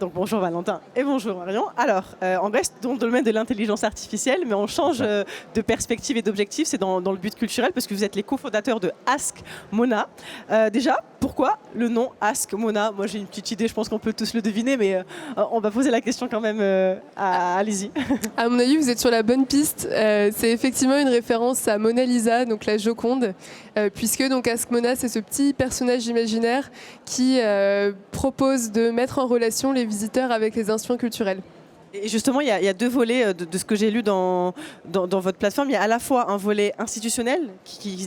Donc bonjour Valentin et bonjour Marion. Alors, on reste dans le domaine de l'intelligence artificielle, mais on change de perspective et d'objectif. C'est dans le but culturel, parce que vous êtes les cofondateurs de Ask Mona. Déjà, pourquoi le nom Ask Mona? Moi j'ai une petite idée, je pense qu'on peut tous le deviner, mais on va poser la question quand même à Lizzie. À mon avis, vous êtes sur la bonne piste. C'est effectivement une référence à Mona Lisa, donc la Joconde, puisque donc Ask Mona, c'est ce petit personnage imaginaire qui propose de mettre en relation les visiteurs avec les institutions culturelles. Et justement, il y a deux volets de ce que j'ai lu dans votre plateforme. Il y a à la fois un volet institutionnel qui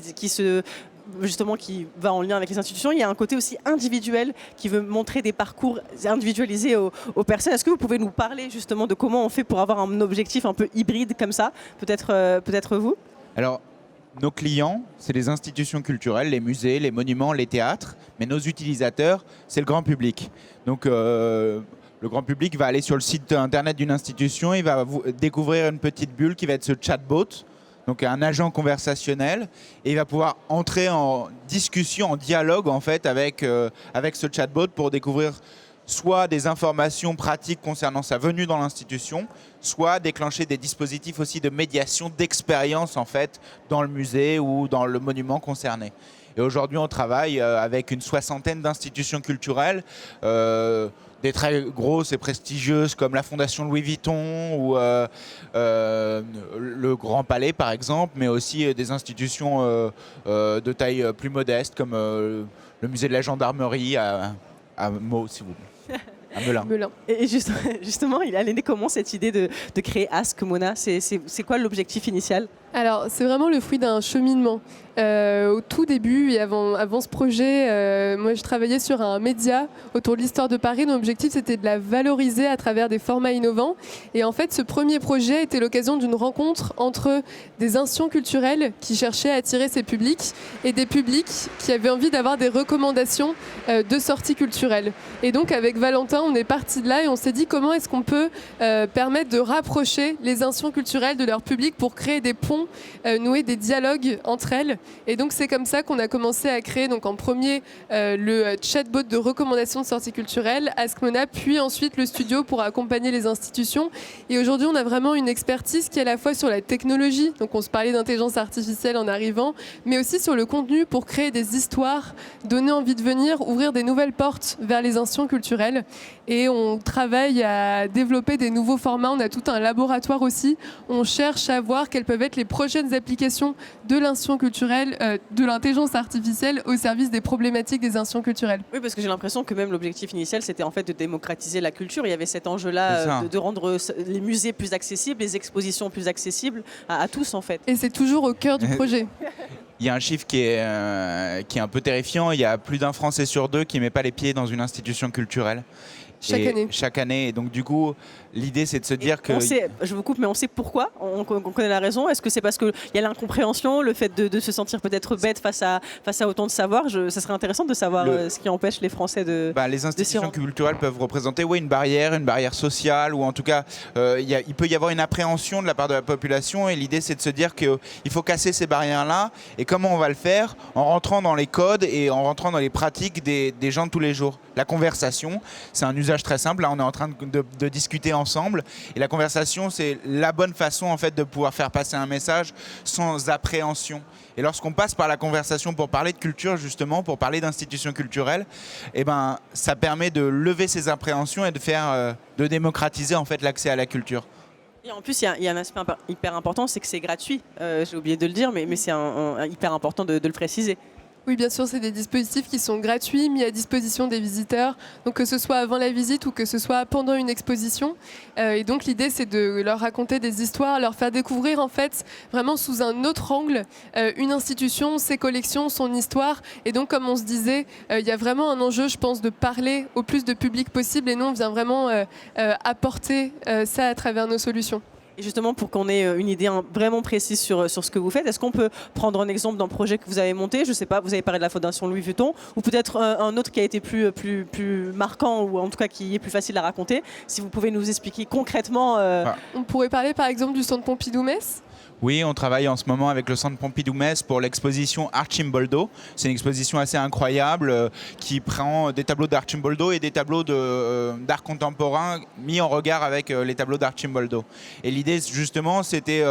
va en lien avec les institutions. Il y a un côté aussi individuel qui veut montrer des parcours individualisés aux personnes. Est-ce que vous pouvez nous parler justement de comment on fait pour avoir un objectif un peu hybride comme ça? Peut-être vous? Alors, nos clients, c'est les institutions culturelles, les musées, les monuments, les théâtres. Mais nos utilisateurs, c'est le grand public. Donc, le grand public va aller sur le site internet d'une institution, il va découvrir une petite bulle qui va être ce chatbot, donc un agent conversationnel, et il va pouvoir entrer en discussion, en dialogue en fait avec ce chatbot pour découvrir soit des informations pratiques concernant sa venue dans l'institution, soit déclencher des dispositifs aussi de médiation d'expérience en fait dans le musée ou dans le monument concerné. Et aujourd'hui, on travaille avec une 60aine d'institutions culturelles, des très grosses et prestigieuses comme la Fondation Louis Vuitton ou le Grand Palais par exemple, mais aussi des institutions de taille plus modeste comme le musée de la gendarmerie à Meaux, si vous voulez. À Melun. Et justement, il est né comment cette idée de créer Ask Mona? C'est quoi l'objectif initial? Alors, c'est vraiment le fruit d'un cheminement. Au tout début et avant ce projet, moi je travaillais sur un média autour de l'histoire de Paris. Mon objectif c'était de la valoriser à travers des formats innovants. Et en fait, ce premier projet était l'occasion d'une rencontre entre des institutions culturelles qui cherchaient à attirer ces publics et des publics qui avaient envie d'avoir des recommandations de sorties culturelles. Et donc avec Valentin, on est parti de là et on s'est dit comment est-ce qu'on peut permettre de rapprocher les institutions culturelles de leur public pour créer des ponts, nouer des dialogues entre elles. Et donc c'est comme ça qu'on a commencé à créer donc en premier le chatbot de recommandation de sorties culturelles, Ask Mona, puis ensuite le studio pour accompagner les institutions. Et aujourd'hui on a vraiment une expertise qui est à la fois sur la technologie, donc on se parlait d'intelligence artificielle en arrivant, mais aussi sur le contenu pour créer des histoires, donner envie de venir, ouvrir des nouvelles portes vers les institutions culturelles. Et on travaille à développer des nouveaux formats, on a tout un laboratoire aussi, on cherche à voir quelles peuvent être les prochaines applications de l'institution culturelle, de l'intelligence artificielle au service des problématiques des institutions culturelles. Oui, parce que j'ai l'impression que même l'objectif initial, c'était en fait de démocratiser la culture. Il y avait cet enjeu-là de rendre les musées plus accessibles, les expositions plus accessibles à tous en fait. Et c'est toujours au cœur du projet. Il y a un chiffre qui est un peu terrifiant. Il y a plus d'un Français sur deux qui ne met pas les pieds dans une institution culturelle. Chaque année. Et donc, du coup, l'idée, c'est de se dire que... Je vous coupe, mais on sait pourquoi. On connaît la raison. Est-ce que c'est parce qu'il y a l'incompréhension, le fait de se sentir peut-être bête face à autant de savoir? Ça serait intéressant de savoir ce qui empêche les Français de... les institutions culturelles peuvent représenter une barrière sociale, ou en tout cas, il peut y avoir une appréhension de la part de la population. Et l'idée, c'est de se dire qu'il faut casser ces barrières-là. Et comment on va le faire? En rentrant dans les codes et en rentrant dans les pratiques des gens de tous les jours. La conversation, c'est un usage très simple. Là, on est en train de discuter ensemble. Et la conversation, c'est la bonne façon en fait de pouvoir faire passer un message sans appréhension. Et lorsqu'on passe par la conversation pour parler de culture, justement, pour parler d'institutions culturelles, ça permet de lever ces appréhensions et de démocratiser en fait l'accès à la culture. Et en plus, il y a un aspect hyper important, c'est que c'est gratuit. J'ai oublié de le dire, mais c'est hyper important de le préciser. Oui, bien sûr, c'est des dispositifs qui sont gratuits, mis à disposition des visiteurs, donc que ce soit avant la visite ou que ce soit pendant une exposition. Et donc l'idée, c'est de leur raconter des histoires, leur faire découvrir en fait vraiment sous un autre angle une institution, ses collections, son histoire. Et donc, comme on se disait, il y a vraiment un enjeu, je pense, de parler au plus de public possible. Et nous, on vient vraiment apporter ça à travers nos solutions. Et justement, pour qu'on ait une idée vraiment précise sur ce que vous faites, est-ce qu'on peut prendre un exemple d'un projet que vous avez monté? Je ne sais pas, vous avez parlé de la Fondation Louis Vuitton, ou peut-être un autre qui a été plus marquant, ou en tout cas qui est plus facile à raconter. Si vous pouvez nous expliquer concrètement... On pourrait parler par exemple du Centre Pompidou-Metz. Oui, on travaille en ce moment avec le Centre Pompidou-Metz pour l'exposition Archimboldo. C'est une exposition assez incroyable qui prend des tableaux d'Archimboldo et des tableaux d'art contemporain mis en regard avec les tableaux d'Archimboldo. Et l'idée, justement, c'était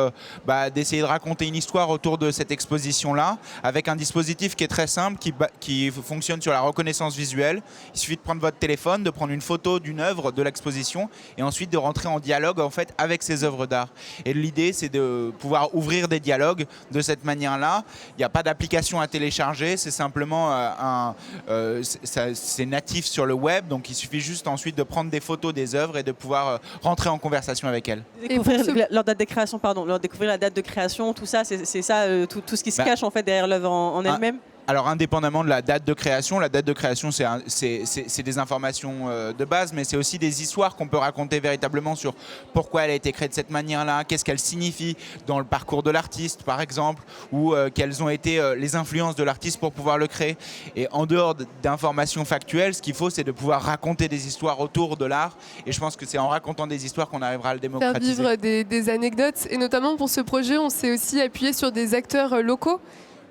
d'essayer de raconter une histoire autour de cette exposition-là avec un dispositif qui est très simple, qui fonctionne sur la reconnaissance visuelle. Il suffit de prendre votre téléphone, de prendre une photo d'une œuvre de l'exposition et ensuite de rentrer en dialogue en fait, avec ces œuvres d'art. Et l'idée, c'est de pouvoir ouvrir des dialogues de cette manière-là. Il n'y a pas d'application à télécharger, c'est simplement c'est natif sur le web, donc il suffit juste ensuite de prendre des photos des œuvres et de pouvoir rentrer en conversation avec elles. Découvrir leur date de création, découvrir la date de création, tout ça, c'est ça, tout ce qui se cache en fait derrière l'œuvre en elle-même. Alors, indépendamment de la date de création, c'est des informations de base, mais c'est aussi des histoires qu'on peut raconter véritablement sur pourquoi elle a été créée de cette manière-là, qu'est-ce qu'elle signifie dans le parcours de l'artiste, par exemple, ou quelles ont été les influences de l'artiste pour pouvoir le créer. Et en dehors d'informations factuelles, ce qu'il faut, c'est de pouvoir raconter des histoires autour de l'art. Et je pense que c'est en racontant des histoires qu'on arrivera à le démocratiser. Faire vivre des anecdotes. Et notamment pour ce projet, on s'est aussi appuyé sur des acteurs locaux.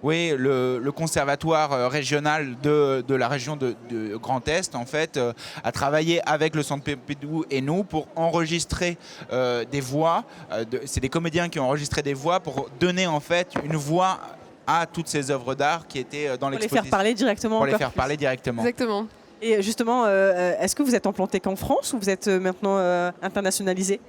Oui, le conservatoire régional de la région de Grand Est, en fait, a travaillé avec le Centre Pompidou et nous pour enregistrer des voix. C'est des comédiens qui ont enregistré des voix pour donner en fait une voix à toutes ces œuvres d'art qui étaient dans l'exposition. Pour les faire parler directement. Pour les faire parler directement. Exactement. Et justement, est-ce que vous êtes implanté qu'en France ou vous êtes maintenant internationalisé ?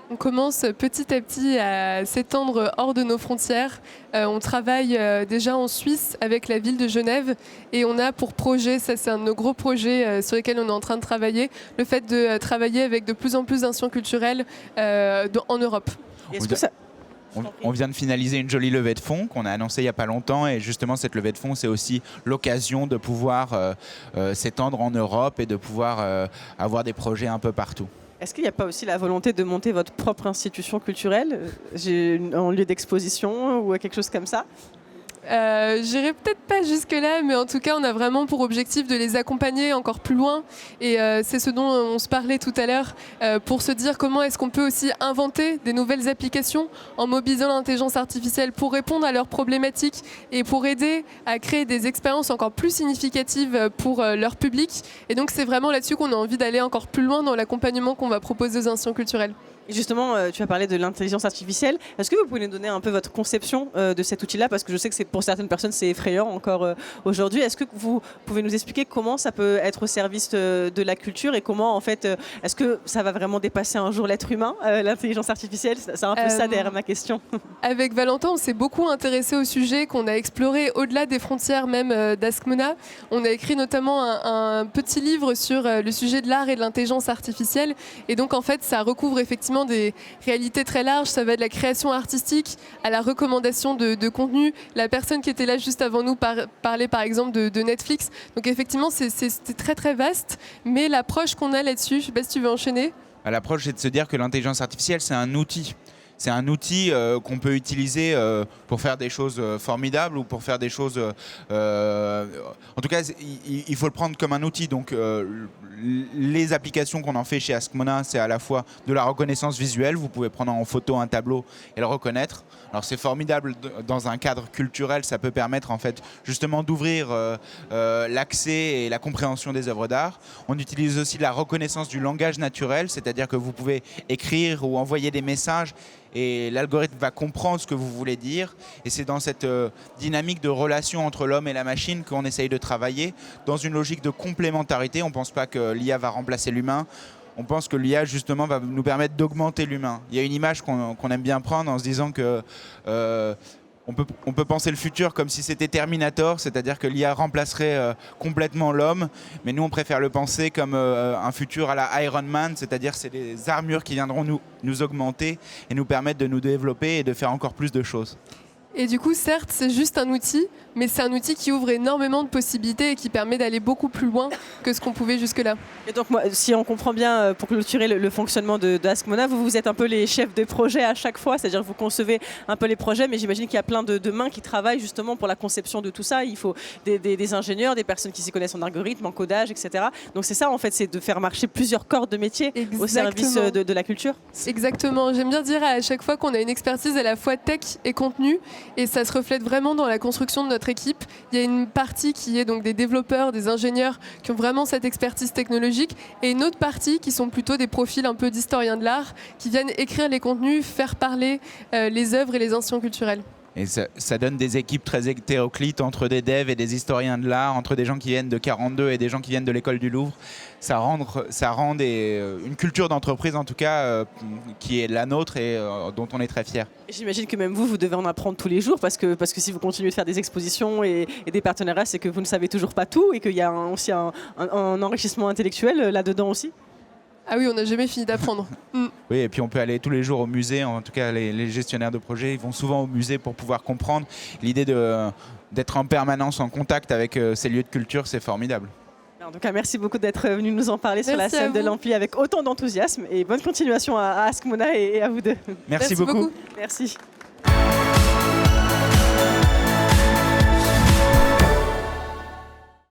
On commence petit à petit à s'étendre hors de nos frontières. On travaille déjà en Suisse avec la ville de Genève et on a pour projet, ça c'est un de nos gros projets sur lesquels on est en train de travailler, le fait de travailler avec de plus en plus d'institutions culturelles en Europe. Est-ce que ça... On vient de finaliser une jolie levée de fonds qu'on a annoncée il n'y a pas longtemps et justement cette levée de fonds c'est aussi l'occasion de pouvoir s'étendre en Europe et de pouvoir avoir des projets un peu partout. Est-ce qu'il n'y a pas aussi la volonté de monter votre propre institution culturelle en lieu d'exposition ou quelque chose comme ça ? J'irai peut-être pas jusque-là, mais en tout cas, on a vraiment pour objectif de les accompagner encore plus loin. Et c'est ce dont on se parlait tout à l'heure, pour se dire comment est-ce qu'on peut aussi inventer des nouvelles applications en mobilisant l'intelligence artificielle pour répondre à leurs problématiques et pour aider à créer des expériences encore plus significatives pour leur public. Et donc, c'est vraiment là-dessus qu'on a envie d'aller encore plus loin dans l'accompagnement qu'on va proposer aux institutions culturelles. Et justement, tu as parlé de l'intelligence artificielle. Est-ce que vous pouvez nous donner un peu votre conception de cet outil-là ? Parce que je sais que pour certaines personnes, c'est effrayant encore aujourd'hui. Est-ce que vous pouvez nous expliquer comment ça peut être au service de la culture et comment, en fait, est-ce que ça va vraiment dépasser un jour l'être humain, l'intelligence artificielle ? C'est un peu ça derrière ma question. Avec Valentin, on s'est beaucoup intéressé au sujet qu'on a exploré au-delà des frontières même d'Askmona. On a écrit notamment un petit livre sur le sujet de l'art et de l'intelligence artificielle. Et donc, en fait, ça recouvre effectivement des réalités très larges. Ça va de la création artistique à la recommandation de contenu. La personne qui était là juste avant nous parlait par exemple de Netflix. Donc effectivement, c'est très très vaste. Mais l'approche qu'on a là-dessus, je ne sais pas si tu veux enchaîner. L'approche, c'est de se dire que l'intelligence artificielle, c'est un outil. C'est un outil qu'on peut utiliser pour faire des choses formidables ou pour faire des choses... En tout cas, il faut le prendre comme un outil. Donc, les applications qu'on en fait chez Askmona, c'est à la fois de la reconnaissance visuelle. Vous pouvez prendre en photo un tableau et le reconnaître. Alors, c'est formidable dans un cadre culturel. Ça peut permettre, en fait, justement d'ouvrir l'accès et la compréhension des œuvres d'art. On utilise aussi la reconnaissance du langage naturel, c'est-à-dire que vous pouvez écrire ou envoyer des messages et l'algorithme va comprendre ce que vous voulez dire. Et c'est dans cette dynamique de relation entre l'homme et la machine qu'on essaye de travailler, dans une logique de complémentarité. On ne pense pas que l'IA va remplacer l'humain. On pense que l'IA, justement, va nous permettre d'augmenter l'humain. Il y a une image qu'on aime bien prendre en se disant que... On peut penser le futur comme si c'était Terminator, c'est-à-dire que l'IA remplacerait complètement l'homme, mais nous on préfère le penser comme un futur à la Iron Man, c'est-à-dire c'est des armures qui viendront nous augmenter et nous permettre de nous développer et de faire encore plus de choses. Et du coup, certes, c'est juste un outil, mais c'est un outil qui ouvre énormément de possibilités et qui permet d'aller beaucoup plus loin que ce qu'on pouvait jusque-là. Et donc, moi, si on comprend bien, pour clôturer le fonctionnement de Ask Mona, vous êtes un peu les chefs de projet à chaque fois, c'est-à-dire que vous concevez un peu les projets, mais j'imagine qu'il y a plein de mains qui travaillent justement pour la conception de tout ça. Il faut des ingénieurs, des personnes qui s'y connaissent en algorithme, en codage, etc. Donc c'est ça, en fait, c'est de faire marcher plusieurs corps de métier au service de la culture. Exactement. J'aime bien dire à chaque fois qu'on a une expertise à la fois tech et contenu, et ça se reflète vraiment dans la construction de notre équipe. Il y a une partie qui est donc des développeurs, des ingénieurs qui ont vraiment cette expertise technologique, et une autre partie qui sont plutôt des profils un peu d'historiens de l'art, qui viennent écrire les contenus, faire parler les œuvres et les institutions culturelles. Et ça donne des équipes très hétéroclites entre des devs et des historiens de l'art, entre des gens qui viennent de 42 et des gens qui viennent de l'école du Louvre. Ça rend une culture d'entreprise, en tout cas, qui est la nôtre et dont on est très fiers. J'imagine que même vous devez en apprendre tous les jours, parce que si vous continuez de faire des expositions et des partenariats, c'est que vous ne savez toujours pas tout et qu'il y a aussi un enrichissement intellectuel là-dedans aussi. Ah oui, on n'a jamais fini d'apprendre. Oui, et puis on peut aller tous les jours au musée. En tout cas, les gestionnaires de projets, ils vont souvent au musée pour pouvoir comprendre. L'idée d'être en permanence en contact avec ces lieux de culture, c'est formidable. En tout cas, merci beaucoup d'être venu nous en parler sur la scène de l'Ampli avec autant d'enthousiasme, et bonne continuation à Ask Mona et à vous deux. Merci beaucoup. Merci.